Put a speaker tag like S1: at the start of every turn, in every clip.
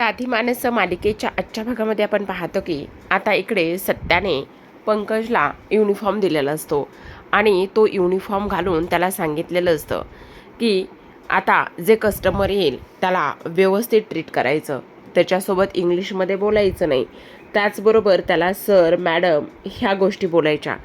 S1: साधी माणसं मालिकेच्या आजच्या भागामध्ये आपण पाहतो की आता इकडे सत्याने पंकजला युनिफॉर्म दिलेला असतो आणि तो युनिफॉर्म घालून त्याला सांगितलेलं असतं की आता जे कस्टमर येईल त्याला व्यवस्थित ट्रीट करायचं, त्याच्यासोबत इंग्लिशमध्ये बोलायचं नाही, त्याचबरोबर त्याला सर मॅडम ह्या गोष्टी बोलायच्या.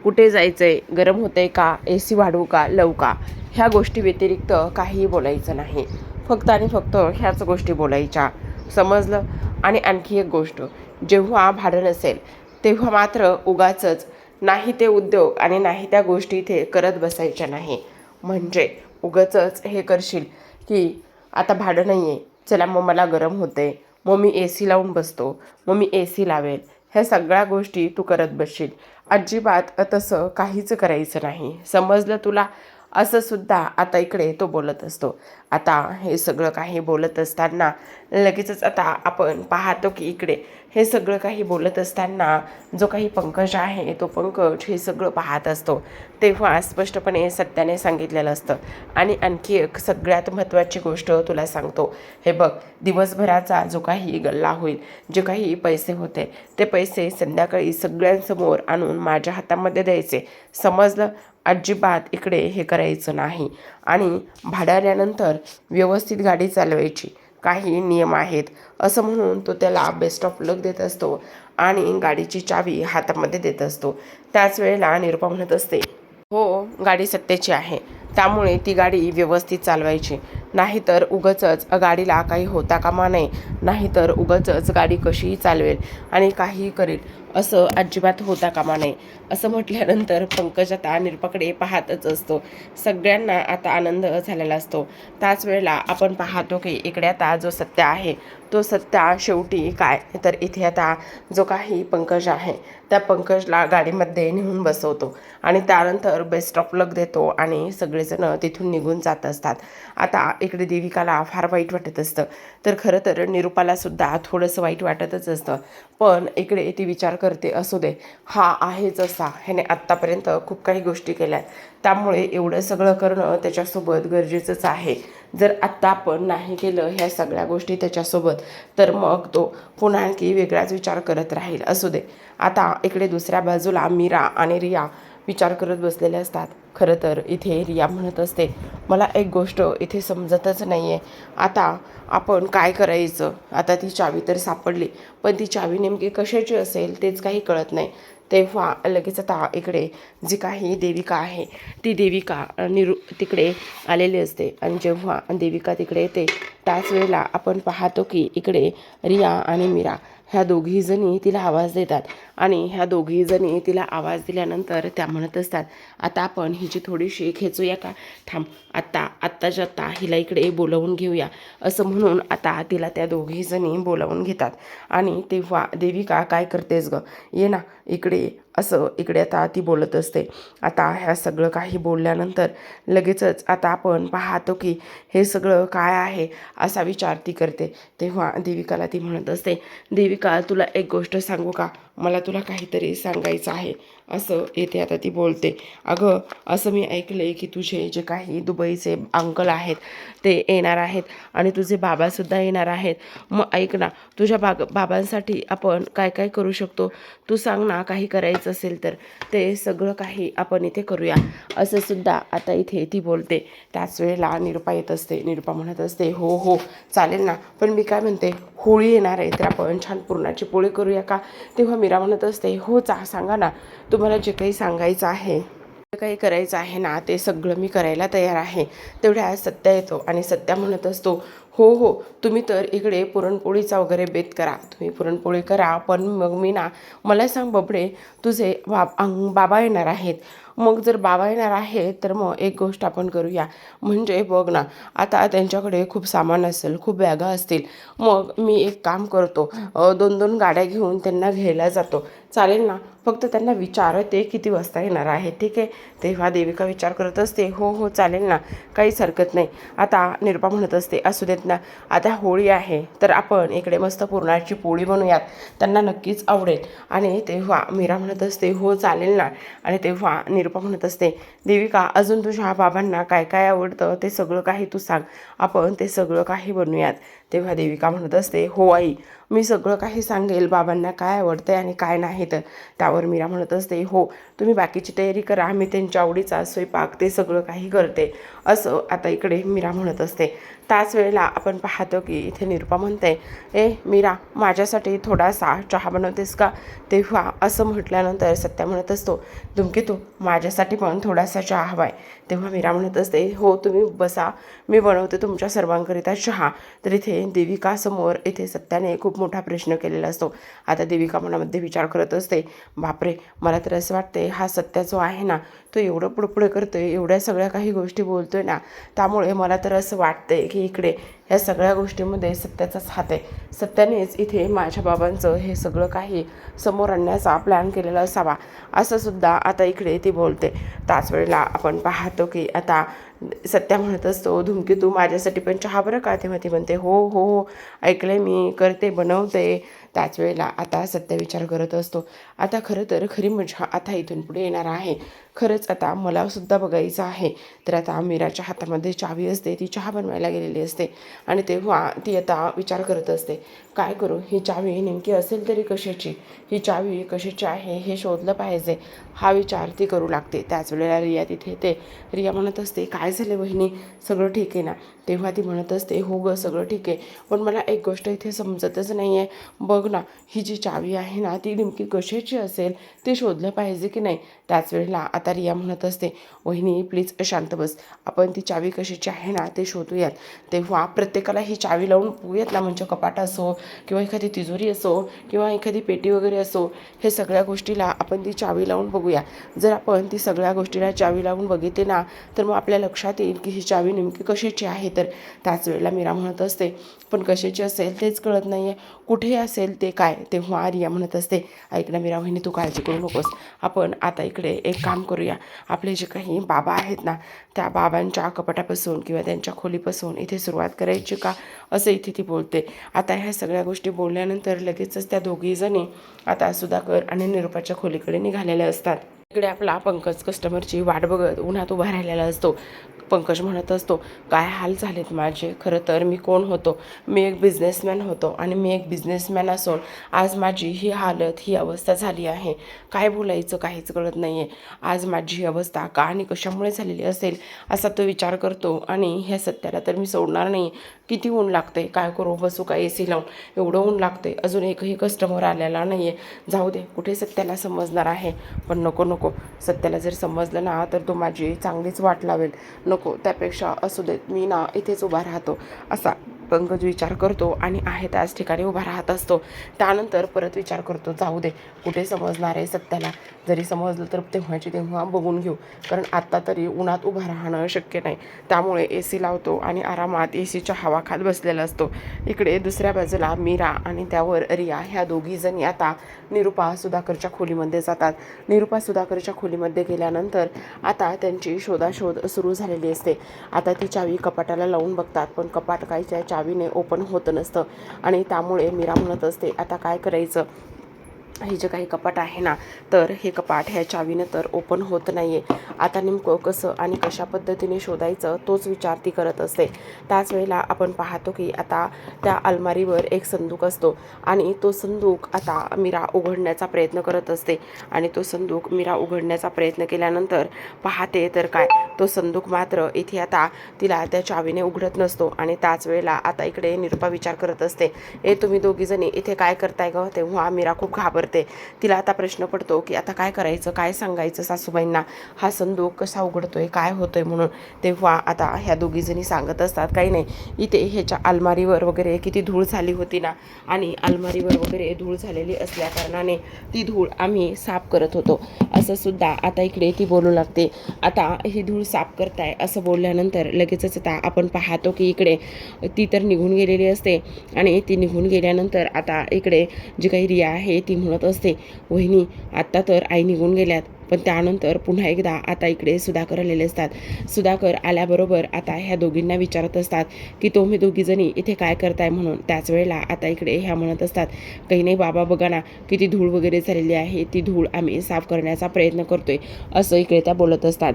S1: कुठे जायचं आहे, गरम होतं आहे का, ए सी वाढवू का, लव का, ह्या गोष्टी व्यतिरिक्त काहीही बोलायचं नाही. फक्त आणि फक्त ह्याच गोष्टी बोलायच्या, समजलं. आणि आणखी एक गोष्ट, जेव्हा भाडं नसेल तेव्हा मात्र उगाचच नाही ते उद्योग आणि नाही त्या गोष्टी इथे करत बसायच्या नाही. म्हणजे उगाचच हे करशील की आता भाडं नाही आहे, चला मग मला गरम होते, मग मी ए सी लावून बसतो, मग मी ए सी लावेल, ह्या सगळ्या गोष्टी तू करत बसशील. अजिबात तसं काहीच करायचं नाही, समजलं तुला. असं सुद्धा आता इकडे तो बोलत असतो. आता हे सगळं काही बोलत असताना लगेचच आता आपण पाहतो की इकडे हे सगळं काही बोलत असताना जो काही पंकज आहे तो पंकज हे सगळं पाहत असतो. तेव्हा स्पष्टपणे सत्याने सांगितलेलं असतं. आणि आणखी एक सगळ्यात महत्त्वाची गोष्ट तुला सांगतो, हे बघ, दिवसभराचा जो काही गल्ला होईल, जे काही पैसे होते ते पैसे संध्याकाळी सगळ्यांसमोर आणून माझ्या हातामध्ये द्यायचे, समजलं. अजिबात इकडे हे करायचं नाही. आणि भाडं आल्यानंतर व्यवस्थित गाडी चालवायची, काही नियम आहेत, असं म्हणून तो त्याला बेस्ट ऑफ लक देत असतो आणि गाडीची चावी हातामध्ये देत असतो. त्याच वेळेला निरुपा म्हणत असते, हो, गाडी सत्याची आहे, त्यामुळे ती गाडी व्यवस्थित चालवायची, नाहीतर उगाचच गाडीला काही होता कामा नये, नाहीतर उगाचच गाडी कशीही चालवेल आणि काहीही करेल, असं अजिबात होता कामा नये. असं म्हटल्यानंतर पंकज आता निरुपाकडे पाहतच असतो. सगळ्यांना आता आनंद झालेला असतो. त्याच वेळेला आपण पाहतो की इकडे आता जो सत्य आहे तो सत्या शेवटी काय तर इथे आता जो काही पंकज आहे त्या पंकजला गाडीमध्ये नेऊन बसवतो आणि त्यानंतर बेस्ट ऑफ लक देतो आणि सगळेजण तिथून निघून जात असतात. आता इकडे देविकाला फार वाईट वाटत असतं, तर खरं तर निरुपालासुद्धा थोडंसं वाईट वाटतच असतं. पण इकडे ती विचार करते, असू दे, हा आहेच असा, ह्याने आत्तापर्यंत खूप काही गोष्टी केल्या, त्यामुळे एवढं सगळं करणं त्याच्यासोबत गरजेचंच आहे. जर आत्ता आपण नाही केलं ह्या सगळ्या गोष्टी त्याच्यासोबत, तर मग तो पुन्हा आणखी वेगळाच विचार करत राहील, असू दे. आता इकडे दुसऱ्या बाजूला मीरा आणि रिया विचार करत बसलेले असतात. खरं तर इथे रिया म्हणत असते, मला एक गोष्ट इथे समजतच नाही आहे, आता आपण काय करायचं. आता ती चावी तर सापडली, पण ती चावी नेमकी कशाची असेल तेच काही कळत नाही. तेव्हा लगेच आता इकडे जी काही देविका आहे ती देविका तिकडे आलेली असते आणि जेव्हा देविका तिकडे येते त्याच वेळेला आपण पाहतो की इकडे रिया आणि मीरा ह्या दोघीजणी तिला आवाज देतात आणि ह्या दोघीजणी तिला आवाज दिल्यानंतर त्या म्हणत असतात, आता आपण हिची थोडीशी खेचूया का, थांब, आत्ताच्या आत्ता हिला इकडे बोलवून घेऊया, असं म्हणून आता तिला त्या दोघीजणी बोलावून घेतात. आणि तेव्हा देविका काय करतेस गं, ये ना इकडे, असं इकडे आता ती बोलत असते. आता ह्या सगळं काही बोलल्यानंतर लगेचच आता आपण पाहतो की हे सगळं काय आहे असा विचार ती करते. तेव्हा देविकाला ती म्हणत असते, देविका, तुला एक गोष्ट सांगू का, मला तुला काहीतरी सांगायचं आहे, असं येते आता ती बोलते. अगं, असं मी ऐकले की तुझे जे काही दुबईचे अंकल आहेत ते येणार आहेत आणि तुझे बाबासुद्धा येणार आहेत. मग ऐक ना, तुझ्या बाबांसाठी आपण काय काय करू शकतो, तू सांग ना, काही करायचं असेल तर ते सगळं काही आपण इथे करूया, असं सुद्धा आता इथे ती बोलते. त्याच वेळेला निरुपा येत असते. निरुपा म्हणत असते, हो हो चालेल ना, पण मी काय म्हणते, होळी येणार आहे तर आपण छान पुरणाची पोळी करूया का. तेव्हा मीरा म्हणत असते, हो सांगा ना, तुम्हाला जे काही सांगायचं आहे, जे काही करायचं आहे ना, ते सगळं मी करायला तयार आहे. तेवढ्या सत्या येतो आणि सत्या म्हणत असतो, हो हो, तुम्ही तर इकडे पुरणपोळीचा वगैरे बेत करा, तुम्ही पुरणपोळी करा, पण मग मी ना, मला सांग बबडे, तुझे बाबा येणार आहेत. मग जर बाबा येणार आहे तर मग एक गोष्ट आपण करूया, म्हणजे बघ ना, आता त्यांच्याकडे खूप सामान असेल, खूप बॅगा असतील, मग मी एक काम करतो, 2-2 गाड्या घेऊन त्यांना घ्यायला जातो, चालेल ना. फक्त त्यांना विचार ते किती वाजता येणार आहे. ठीक आहे. तेव्हा देविका विचार करत असते, हो हो चालेल ना, काहीच हरकत नाही. आता निरुपा म्हणत असते, असू देत ना, आता होळी आहे तर आपण इकडे मस्त पुरणाची पोळी बनवूयात, त्यांना नक्कीच आवडेल. आणि तेव्हा मीरा म्हणत असते, हो चालेल ना. आणि तेव्हा निरुपा म्हणत असते, देविका अजून तुझ्या बाबांना काय काय आवडतं ते सगळं काही तू सांग, आपण ते सगळं काही बनवूयात. तेव्हा देविका म्हणत असते, हो आई, मी सगळं काही सांगेल बाबांना काय आवडतं आणि काय नाही. तर त्यावर मीरा म्हणत असते, हो तुम्ही बाकीची तयारी करा, मी त्यांच्या आवडीचा स्वयंपाक ते सगळं काही करते, असं आता इकडे मीरा म्हणत असते. त्याच वेळेला आपण पाहतो की इथे निरुपा म्हणते, ए मीरा, माझ्यासाठी थोडासा चहा बनवतेस का? तेव्हा असं म्हटल्यानंतर सत्या म्हणत असतो, धुमकेतू माझ्यासाठी पण थोडासा चहा हवा आहे. तेव्हा मीरा म्हणत असते, हो तुम्ही बसा, मी बनवते तुमच्या सर्वांकरिता चहा. तर इथे देविकासमोर इथे सत्याने खूप मोठा प्रश्न केलेला असतो. आता देविका मनामध्ये विचार करत असते, बापरे, मला तर असं वाटते हा सत्या जो आहे ना, तो एवढं पुढपुढे करतोय, एवढ्या सगळ्या काही गोष्टी बोलतोय ना, त्यामुळे मला तर असं वाटतंय की इकडे ह्या सगळ्या गोष्टींमध्ये सत्याचाच हात आहे. सत्यानेच इथे माझ्या बाबांचं हे सगळं काही समोर आणण्याचा प्लॅन केलेला असावा, असं सुद्धा आता इकडे ती बोलते. त्याच वेळेला आपण पाहतो की आता सत्या म्हणत असतो, धुमकी तू माझ्यासाठी पण चहा बरं का? तेव्हा ती म्हणते, हो हो हो ऐकलंय मी, करते, बनवते. त्याच वेळेला आता सत्य विचार करत असतो, आता खरं तर खरी मजा आता इथून पुढे येणार आहे. खरंच आता मला सुद्धा बघायचं आहे. तर आता मीराच्या हातामध्ये चावी असते, ती चहा बनवायला गेलेली असते. आणि तेव्हा ती आता विचार करत असते, काय करू, ही चावी नेमकी असेल तरी कशाची, ही चावी कशाची आहे हे शोधलं पाहिजे, हा विचार ती करू लागते. त्याच वेळेला रिया तिथे येते. रिया म्हणत असते, काय झाले बहिणी, सगळं ठीक आहे ना? तेव्हा ती म्हणत असते, हो गं सगळं ठीक आहे, पण मला एक गोष्ट इथे समजतच नाही आहे. बघ ना, ही जी चावी आहे ना, ती नेमकी कशाची असेल ते शोधलं पाहिजे की नाही? त्याच वेळेला आता रिया म्हणत असते, वहिनी प्लीज शांत बस, आपण ती चावी कशाची आहे ना ते शोधूयात. तेव्हा प्रत्येकाला ही चावी लावून बघूयात ना, म्हणजे कपाट असो किंवा एखादी तिजोरी असो किंवा एखादी पेटी वगैरे असो, हे सगळ्या गोष्टीला आपण ती चावी लावून बघूया. जर आपण ती सगळ्या गोष्टीला चावी लावून बघितली ना, तर मग आपल्या लक्षात येईल की ही चावी नेमकी कशाची आहे. तर त्याच वेळेला मीरा म्हणत असते, पण कशाची असेल तेच कळत नाही आहे, कुठे असेल ते काय? तेव्हा रिया म्हणत असते, ऐक ना मीरा वहिनी, तू काळजी करू नकोस, आपण आता इकडे एक काम करूया, आपले जे काही बाबा आहेत ना, त्या बाबांच्या कपाटापासून किंवा त्यांच्या खोलीपासून इथे सुरुवात करायची का, असं इथे ती बोलते. आता ह्या सगळ्या गोष्टी बोलल्यानंतर लगेचच त्या दोघीजणी आता सुधाकर आणि निरुपाच्या खोलीकडे निघालेल्या असतात. इकडे आपला पंकज कस्टमरची वाट बघत उन्हात उभा राहिलेला असतो. पंकज म्हणत असतो, काय हाल झालेत माझे, खरं तर मी कोण होतो, मी एक बिझनेसमॅन होतो आणि मी एक बिझनेसमॅन असून आज माझी ही हालत, ही अवस्था झाली आहे. काय बोलायचं काहीच कळत नाही आहे. आज माझी ही अवस्था का आणि कशामुळे झालेली असेल असा तो विचार करतो. आणि ह्या सत्याला तर मी सोडणार नाही. किती ऊन लागते, काय करू, बसू काय AC लावून, एवढं ऊन लागते, अजून एकही कस्टमर आलेला नाही आहे. जाऊ दे, कुठे सत्याला समजणार आहे, पण नको नको, सत्याला जर समजलं ना तर तो माझी चांगलीच वाट लावेल. नको, त्यापेक्षा असू देत, मी ना इथेच उभा राहतो, असा पंकज विचार करतो आणि आहे त्याच ठिकाणी उभा राहत असतो. त्यानंतर परत विचार करतो, जाऊ दे, कुठे समजणार आहे सत्याला, जरी समजलं तर तेव्हाची तेव्हा बघून घेऊ, कारण आत्ता तरी उन्हात उभं राहणं शक्य नाही. त्यामुळे AC लावतो आणि आरामात ACच्या हवा खात बसलेला असतो. इकडे दुसऱ्या बाजूला मीरा आणि त्यावर रिया ह्या दोघीजणी आता निरुपा सुधाकरच्या खोलीमध्ये जातात. निरुपा सुधाकरच्या खोलीमध्ये गेल्यानंतर आता त्यांची शोधाशोध सुरू झालेली असते. आता ती चावी कपाटाला लावून बघतात, पण कपाट काहीच्या चावीने ओपन होत नसतं. आणि त्यामुळे मीरा म्हणत असते, आता काय करायचं, हे जे काही कपाट आहे ना, तर हे कपाट ह्या चावीनं तर ओपन होत नाही आहे. आता नेमकं कसं आणि कशा पद्धतीने शोधायचं तोच विचार ती करत असते. त्याच वेळेला आपण पाहतो की आता त्या अलमारीवर एक संदूक असतो आणि तो संदूक आता मीरा उघडण्याचा प्रयत्न करत असते. आणि तो संदूक मीरा उघडण्याचा प्रयत्न केल्यानंतर पाहते तर काय, तो संदूक मात्र इथे आता तिला त्या चावीने उघडत नसतो. आणि त्याच वेळेला आता इकडे निरुपा विचार करत असते, तुम्ही दोघीजणी इथे काय करताय गं? तेव्हा मीरा खूप घाबरते. तिला आता प्रश्न पडतो की आता काय करायचं, काय सांगायचं सासूबाईंना, हा संदूक कसा उघडतोय, काय होतोय म्हणून. तेव्हा आता ह्या दोघीजणी सांगत असतात, काही नाही, इथे ह्याच्या अलमारीवर वगैरे किती धूळ झाली होती ना, आणि अलमारीवर वगैरे धूळ झालेली असल्या कारणाने ती धूळ आम्ही साफ करत होतो, असं सुद्धा आता इकडे ती बोलू लागते. आता ही धूळ साफ करताय असं बोलल्यानंतर लगेचच आता आपण पाहतो की इकडे ती तर निघून गेलेली असते. आणि ती निघून गेल्यानंतर आता इकडे जी काही रिया आहे ती म्हणत म्हणत असते, वहिनी आत्ता तर आई निघून गेल्यात, पण त्यानंतर पुन्हा एकदा आता इकडे सुधाकर आलेले असतात. सुधाकर आल्याबरोबर आता ह्या दोघींना विचारत असतात की तुम्ही दोघीजणी इथे काय करताय म्हणून. त्याच वेळेला आता इकडे ह्या म्हणत असतात, काही नाही बाबा, बघा ना किती धूळ वगैरे झालेली आहे, ती धूळ आम्ही साफ करण्याचा प्रयत्न करतोय, असं इकडे त्या बोलत असतात.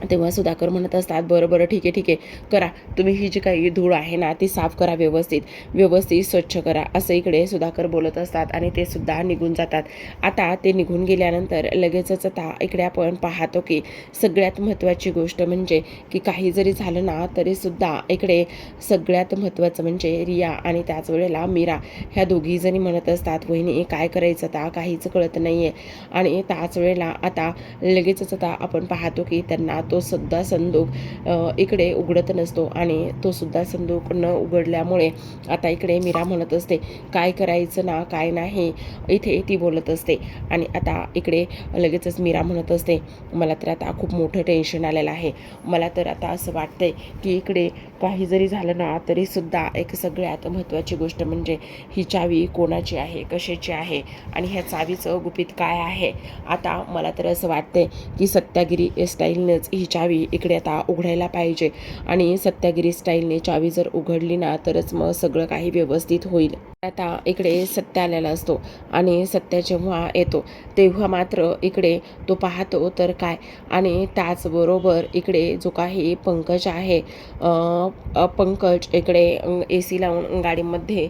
S1: तेव्हा सुधाकर म्हणत असतात, बरं बरं ठीक आहे करा, तुम्ही ही जी काही धूळ आहे ना ती साफ करा, व्यवस्थित स्वच्छ करा, असं इकडे सुधाकर बोलत असतात आणि ते सुद्धा निघून जातात. आता ते निघून गेल्यानंतर लगेचच आता इकडे आपण पाहतो की सगळ्यात महत्त्वाची गोष्ट म्हणजे की काही जरी झालं ना तरी सुद्धा इकडे सगळ्यात महत्त्वाचं म्हणजे रिया आणि त्याच वेळेला मीरा ह्या दोघी जणी म्हणत असतात, वहिनी काय करायचं आता काहीच कळत नाहीये. आणि त्याच वेळेला आता लगेचच आता आपण पाहतो की त्यांना तो सुद्धा संदूक इकडे उघडत नसतो आणि तो सुद्धा संदूक न उघडल्यामुळे आता इकडे मीरा म्हणत असते, काय करायचं ना काय नाही, इथे ती बोलत असते. आणि आता इकडे लगेचच मीरा म्हणत असते, मला तर आता खूप मोठं टेन्शन आलेलं आहे, मला तर आता असं वाटतंय की इकडे काही जरी झालं ना तरी सुद्धा एक सगळ्यात महत्त्वाची गोष्ट म्हणजे ही चावी कोणाची आहे, कशाची आहे आणि ह्या चावीचं गुपित काय आहे. आता मला तर असं वाटतंय की सत्यागिरी स्टाईलनेच ही चावी इकडे आता उघडायला पाहिजे आणि सत्यागिरी स्टाईलने चावी जर उघडली ना तरच मग सगळं काही व्यवस्थित होईल. आता इकडे सत्य आलेला असतो आणि सत्य जेव्हा येतो तेव्हा मात्र इकडे तो पाहतो तर काय, आणि त्याचबरोबर इकडे जो काही पंकज आहे, पंकज इकडे AC लावून गाडीमध्ये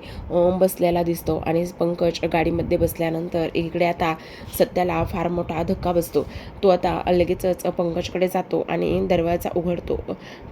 S1: बसलेला दिसतो आणि पंकज गाडीमध्ये बसल्यानंतर इकडे आता सत्याला फार मोठा धक्का बसतो. तो आता लगेचच पंकजकडे जातो आणि दरवाजा उघडतो,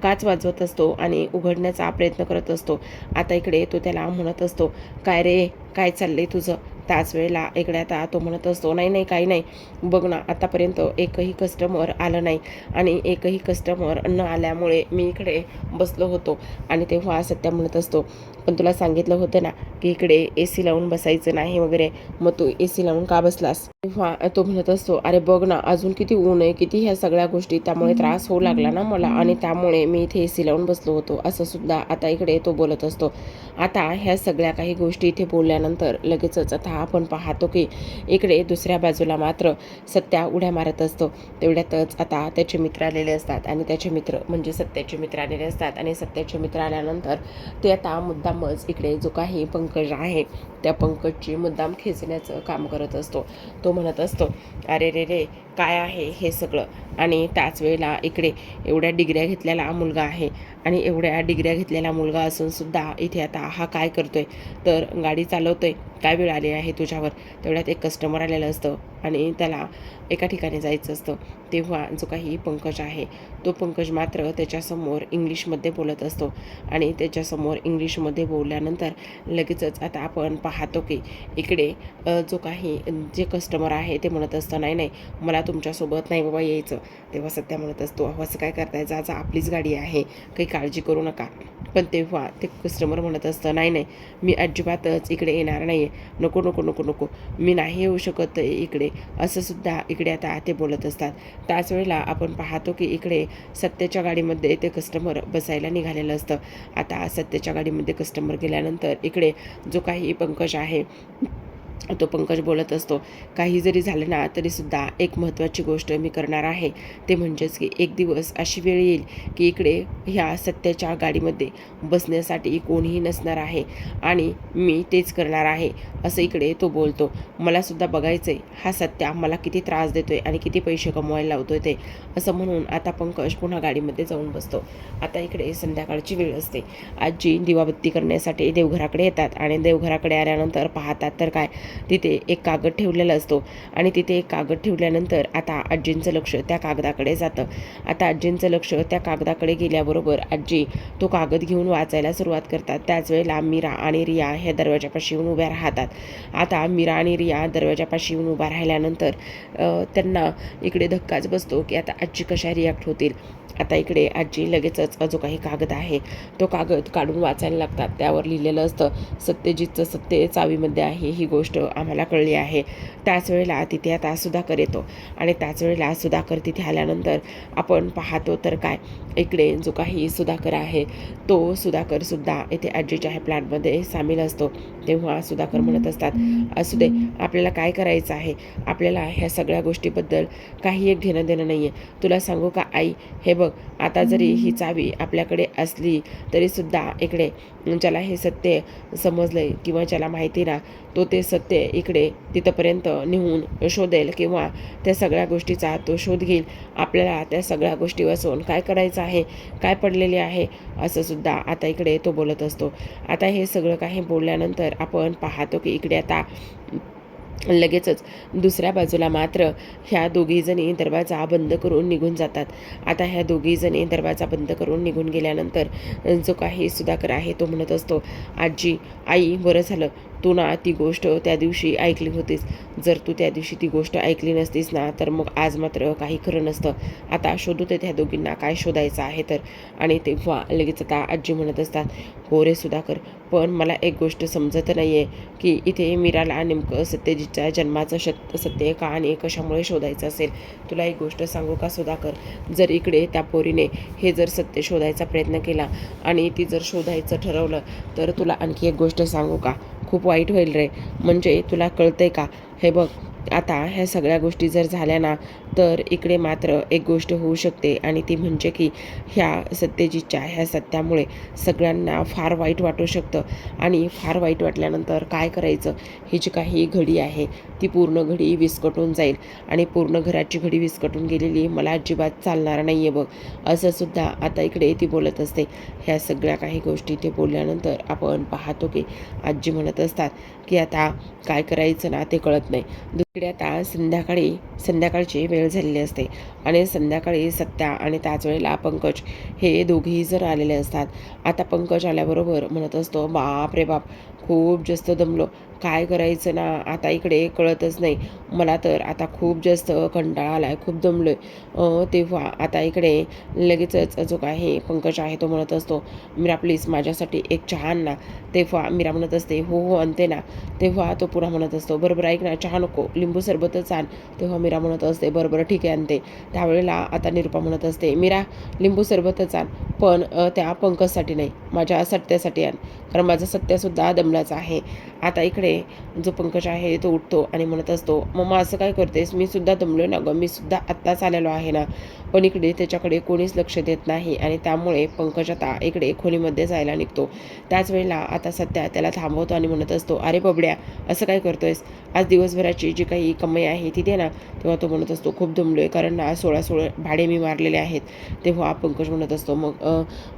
S1: काच वाजवत असतो आणि उघडण्याचा प्रयत्न करत असतो. आता इकडे तो त्याला म्हणत असतो, काय रे काय चाललंय तुझं. त्याच वेळेला इकडे आता तो म्हणत असतो, नाही काही नाही, बघ ना आतापर्यंत एकही कस्टमर आलं नाही आणि एकही कस्टमर न आल्यामुळे मी इकडे बसलो होतो. आणि तेव्हा सत्या म्हणत असतो, पण तुला सांगितलं होतं ना की इकडे AC लावून बसायचं नाही वगैरे, मग तू AC लावून का बसलास. तेव्हा तो म्हणत असतो, अरे बघ ना अजून किती ऊन आहे, किती ह्या सगळ्या गोष्टी, त्यामुळे त्रास होऊ लागला ना मला आणि त्यामुळे मी इथे AC लावून बसलो होतो, असं सुद्धा आता इकडे तो बोलत असतो. आता ह्या सगळ्या काही गोष्टी इथे बोलल्यानंतर लगेचच आता आपण पाहतो की इकडे दुसऱ्या बाजूला मात्र सत्या उड्या मारत असतो. तेवढ्यातच आता त्याचे मित्र आलेले असतात आणि त्याचे मित्र म्हणजे सत्याचे मित्र आलेले असतात आणि सत्याचे मित्र आल्यानंतर ते आता मुद्दामच इकडे जो काही पंकज आहे त्या पंकजची मुद्दाम खेचण्याचं काम करत असतो. तो म्हणत असतो, अरे रे काय आहे हे सगळं. आणि त्याच वेळेला इकडे एवढ्या डिग्र्या घेतलेला मुलगा आहे आणि एवढ्या डिग्र्या घेतलेला मुलगा असून सुद्धा इथे आता हा काय करतोय तर गाडी चालवतोय, काय वेळ आली आहे तुझ्यावर. तेवढ्यात एक कस्टमर आलेलं असतं आणि त्याला एका ठिकाणी जायचं असतं. तेव्हा जो काही पंकज आहे तो पंकज मात्र त्याच्यासमोर इंग्लिशमध्ये बोलत असतो आणि त्याच्यासमोर इंग्लिशमध्ये बोलल्यानंतर लगेचच आता आपण पाहतो की इकडे जो काही जे कस्टमर आहे ते म्हणत असतं, नाही मला तुमच्यासोबत नाही बाबा यायचं. तेव्हा सत्या म्हणत असतो, अहो असं काय करताय, जा आपलीच गाडी आहे, काही काळजी करू नका. पण तेव्हा ते कस्टमर म्हणत असतं, नाही मी अजिबातच इकडे येणार नाही आहे, नको मी नाही येऊ शकत इकडे, असं सुद्धा इकडे आता ते बोलत असतात. त्याच वेळेला आपण पाहतो की इकडे सत्याच्या गाडीमध्ये ते कस्टमर बसायला निघालेलं असतं. आता सत्याच्या गाडीमध्ये कस्टमर गेल्यानंतर इकडे जो काही पंकज आहे तो पंकज बोलत असतो, काही जरी झालं ना तरी सुद्धा एक महत्त्वाची गोष्ट मी करणार आहे, ते म्हणजेच की एक दिवस अशी वेळ येईल की इकडे ह्या सत्याच्या गाडीमध्ये बसण्यासाठी कोणीही नसणार आहे आणि मी तेच करणार आहे, असं इकडे तो बोलतो. मला सुद्धा बघायचं आहे हा सत्या मला किती त्रास देतोय आणि किती पैसे कमवायला लावतोय ते, असं म्हणून आता पंकज पुन्हा गाडीमध्ये जाऊन बसतो. आता इकडे संध्याकाळची वेळ असते. आजी दिवाबत्ती करण्यासाठी देवघराकडे येतात आणि देवघराकडे आल्यानंतर पाहतात तर काय, तिथे एक कागद ठेवलेला असतो आणि तिथे एक कागद ठेवल्यानंतर आता आजींचं लक्ष त्या कागदाकडे जातं. आता आजींचं लक्ष त्या कागदाकडे गेल्याबरोबर आजी तो कागद घेऊन वाचायला सुरुवात करतात. त्याच वेळेला मीरा आणि रिया ह्या दरवाजापाशी येऊन उभ्या राहतात. आता मीरा आणि रिया दरवाजापाशी येऊन उभा राहिल्यानंतर त्यांना इकडे धक्काच बसतो की आता आजी कशा रिॲक्ट होतील. आता इकडे आजी लगेचच जो काही कागद आहे तो कागद काढून वाचायला लागतात. त्यावर लिहिलेलं असतं, सत्यजितचं सत्य चावीमध्ये आहे, ही गोष्ट आम्हाला कळली आहे. त्याच वेळेला तिथे आता सुधाकर येतो आणि त्याच वेळेला सुधाकर तिथे आल्यानंतर आपण पाहतो तर काय, इकडे जो काही सुधाकर आहे तो सुधाकरसुद्धा इथे आजीच्या ह्या प्लॅनमध्ये सामील असतो. तेव्हा सुधाकर म्हणत असतात, असू दे, आपल्याला काय करायचं आहे, आपल्याला ह्या सगळ्या गोष्टीबद्दल काही एक घेणं देणं नाही आहे. तुला सांगू का आई, हे बघ, आता जरी ही चावी आपल्याकडे असली तरीसुद्धा इकडे ज्याला हे सत्य समजलंय किंवा ज्याला माहिती ना, तो ते सत्य इकडे तिथंपर्यंत नेऊन शोधेल किंवा त्या सगळ्या गोष्टीचा तो शोध घेईल. आपल्याला त्या सगळ्या गोष्टी वाचून काय करायचं आहे, काय पडलेले आहे, असं सुद्धा आता इकडे तो बोलत असतो. आता हे सगळं काही बोलल्यानंतर आपण पाहतो की इकडे आता लगेचच दुसऱ्या बाजूला मात्र ह्या दोघीजणी दरवाजा बंद करून निघून जातात. आता ह्या दोघीजणी दरवाजा बंद करून निघून गेल्यानंतर जो काही सुधाकर आहे तो म्हणत असतो, आजी, आई, बरं झालं तू ना ती गोष्ट त्या दिवशी ऐकली होतीस. जर तू त्या दिवशी ती गोष्ट ऐकली नसतीस ना, तर मग आज मात्र काही खरं नसतं. आता शोधू ते त्या दोघींना काय शोधायचं आहे तर. आणि तेव्हा लगेच आता आजी म्हणत असतात, हो रे सुधाकर, पण मला एक गोष्ट समजत नाही आहे की इथे मीराला नेमकं सत्यजितच्या जन्माचं सत्य का आणि कशामुळे शोधायचं असेल. तुला एक गोष्ट सांगू का सुधाकर, जर इकडे त्या पोरीने हे जर सत्य शोधायचा प्रयत्न केला आणि ती जर शोधायचं ठरवलं तर तुला आणखी एक गोष्ट सांगू का, खूप वाईट होईल रे. म्हणजे तुला कळतंय का, हे बघ, आता ह्या सगळ्या गोष्टी जर झाल्या ना, तर इकडे मात्र एक गोष्ट होऊ शकते आणि ती म्हणजे की ह्या सत्यजितच्या ह्या सत्यामुळे सगळ्यांना फार वाईट वाटू शकतं आणि फार वाईट वाटल्यानंतर काय करायचं, ही जी काही घडी आहे ती पूर्ण घडी विस्कटून जाईल आणि पूर्ण घराची घडी विस्कटून गेलेली मला अजिबात चालणार नाही आहे बघ, असं सुद्धा आता इकडे ती बोलत असते. ह्या सगळ्या काही गोष्टी ते बोलल्यानंतर आपण पाहतो की आजी म्हणत असतात की आता काय करायचं ना ते कळत नाही. दुसरीकडे आता संध्याकाळची वेळ झालेली असते आणि संध्याकाळी सत्या आणि त्याच वेळेला पंकज हे दोघेही जर आलेले असतात. आता पंकज आल्याबरोबर म्हणत असतो, बाप रे बाप, खूप जास्त दमलो, काय करायचं ना आता इकडे कळतच नाही मला, तर आता खूप जास्त कंटाळा आला आहे, खूप दमलो आहे. तेव्हा आता इकडे लगेचच जो काही पंकज आहे तो म्हणत असतो, मीरा प्लीज माझ्यासाठी एक चहा आण ना. तेव्हा मीरा म्हणत असते, हो हो आणते ना. तेव्हा तो पुन्हा म्हणत असतो, बरोबर ऐक ना, चहा नको, लिंबू सरबतच आण. तेव्हा मीरा म्हणत असते, बरं ठीक आहे आणते. त्यावेळेला आता निरुपा म्हणत असते, मीरा लिंबू सरबतच आण, पण त्या पंकजसाठी नाही, माझ्या सत्यासाठी आण, कारण माझा सत्यासुद्धा दमलाच आहे. आता इकडे जो पंकज आहे तो उठतो आणि म्हणत असतो, मम्मा असं काय करतेस, मी सुद्धा दमलो ना गं, मी सुद्धा आत्ताच आलेलो आहे ना. पण इकडे त्याच्याकडे कोणीच लक्ष देत नाही आणि त्यामुळे पंकज आता इकडे खोलीमध्ये जायला निघतो. त्याच वेळेला आता सत्या त्याला थांबवतो आणि म्हणत असतो, अरे बबड्या, असं काय करतोयस, आज दिवसभराची जी काही कमाई आहे ती दे ना. तेव्हा तो म्हणत असतो, खूप दमलो आहे, कारण ना 16 भाडे मी मारलेले आहेत. तेव्हा पंकज म्हणत असतो, मग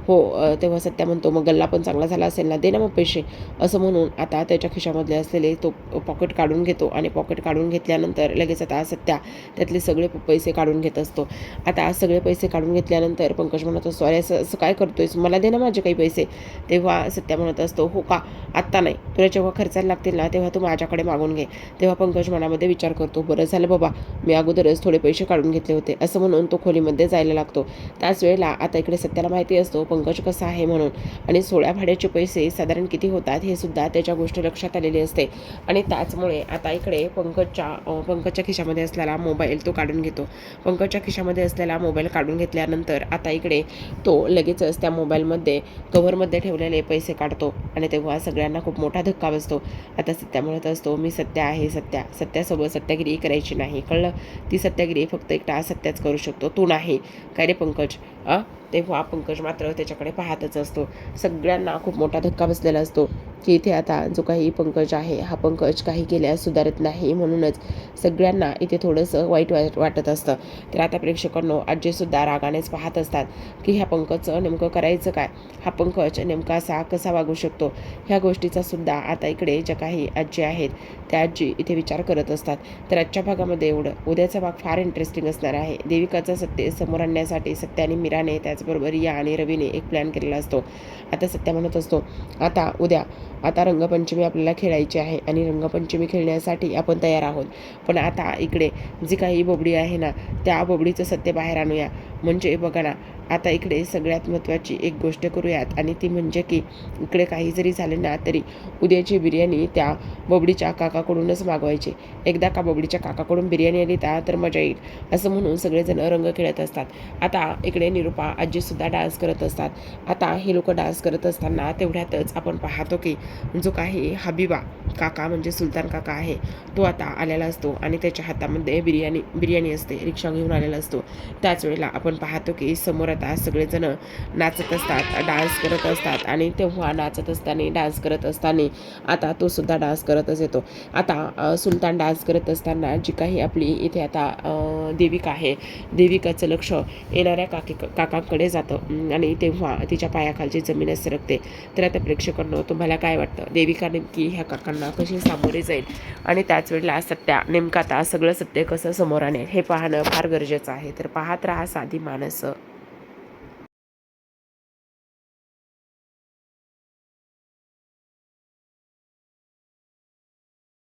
S1: हो. तेव्हा सत्या म्हणतो, मग गल्ला पण चांगला झाला असेल ना, दे ना मग पैसे. असं म्हणून आता त्याच्या खिशामधले असलेले तो पॉकेट काढून घेतो आणि पॉकेट काढून घेतल्यानंतर लगेच आता सत्या त्यातले सगळे पैसे काढून घेत असतो. आता सगळे पैसे काढून घेतल्यानंतर पंकज म्हणत असतो, अरे असं काय करतोयस, मला दे ना माझे काही पैसे. तेव्हा सत्या म्हणत असतो, हो का, आत्ता नाही, तुला जेव्हा खर्चायला लागतील ना तेव्हा तू माझ्याकडे मागून घे. तेव्हा पंकज मनामध्ये विचार करतो, बरं झालं बाबा, मी अगोदरच थोडे पैसे काढून घेतले होते, असं म्हणून तो खोलीमध्ये जायला लागतो. त्याच वेळेला आता इकडे सत्याला माहिती असतो पंकज कसा आहे म्हणून, आणि 16 भाड्याचे पैसे साधारण किती होतात हे सुद्धा त्याच्या गोष्ट लक्षात आलेली असते. आणि त्याचमुळे आता इकडे पंकजच्या खिशामध्ये असलेला मोबाईल तो काढून घेतो. पंकजच्या खिशामध्ये असलेला मोबाईल काढून घेतल्यानंतर आता इकडे तो लगेचच त्या मोबाईलमध्ये कव्हरमध्ये ठेवलेले पैसे काढतो आणि तेव्हा सगळ्यांना खूप मोठा धक्का बसतो. आता सत्या म्हणत असतो, मी सत्या आहे, सत्यासोबत सत्यागिरी करायची नाही, कळलं, ती सत्यागिरी फक्त एकटा सत्याच करू शकतो, तू नाही. काय रे पंकज, तेव्हा पंकज मात्र त्याच्याकडे पाहतच असतो. सगळ्यांना खूप मोठा धक्का बसलेला असतो की इथे आता जो काही पंकज आहे हा पंकज काही केल्यास सुधारत नाही, म्हणूनच सगळ्यांना इथे थोडंसं वाईट वाटत असतं. तर आता प्रेक्षकांनो, आजीसुद्धा रागानेच पाहत असतात की ह्या पंकजचं नेमकं करायचं काय, हा पंकज नेमका असा कसा वागू शकतो. ह्या गोष्टीचा सुद्धा आता इकडे ज्या काही आजी आहेत त्या आजी इथे विचार करत असतात. तर आजच्या भागामध्ये एवढं. उद्याचा भाग फार इंटरेस्टिंग असणार आहे. देविकाचं सत्य समोर आणण्यासाठी सत्य आणि मीराने, त्याचबरोबर या आणि रवीने एक प्लॅन केलेला असतो. आता सत्या म्हणत असतो, आता उद्या आता रंगपंचमी आपल्याला खेळायची आहे आणि रंगपंचमी खेळण्यासाठी आपण तयार आहोत. पण आता इकडे जी काही बोबडी आहे ना, त्या बोबडीचं सत्य बाहेर आणूया. म्हणजे बघा ना, आता इकडे सगळ्यात महत्त्वाची एक गोष्ट करूयात आणि ती म्हणजे की इकडे काही जरी झाले ना तरी उद्याची बिर्याणी त्या बोबडीच्या काकाकडूनच मागवायची. एकदा का बोबडीच्या काकाकडून बिर्याणी आली तर मजा येईल असं म्हणून सगळेजण रंग खेळत असतात. आता इकडे निरूपा आजीसुद्धा डान्स करत असतात. आता हे लोक डान्स करत असताना तेवढ्यातच आपण पाहतो की जो काही हबीबा काका म्हणजे सुलतान काका आहे तो आता आलेला असतो आणि त्याच्या हातामध्ये बिर्याणी असते, रिक्षा घेऊन आलेला असतो. त्याच वेळेला आपण पाहतो की समोर आता सगळेजण नाचत असतात, डान्स करत असतात आणि तेव्हा नाचत असताना डान्स करत असताना आता तो सुद्धा डान्स करतच येतो. आता सुलतान डान्स करत असताना जी काही आपली इथे आता देविका आहे, देविकाचं लक्ष येणाऱ्या काकांकडे जातं आणि तेव्हा तिच्या पायाखालची जमीनच सरकते. तर आता प्रेक्षकांनो, तुम्हाला काय वाटतं, देविका नेमकी ह्या काकांना कशी सामोरे जाईल आणि त्याच वेळेला सत्या नेमका आता सगळं सत्य कसं समोर आणेल हे पाहणं फार गरजेचं आहे. तर पाहत राहा साधी माणसं.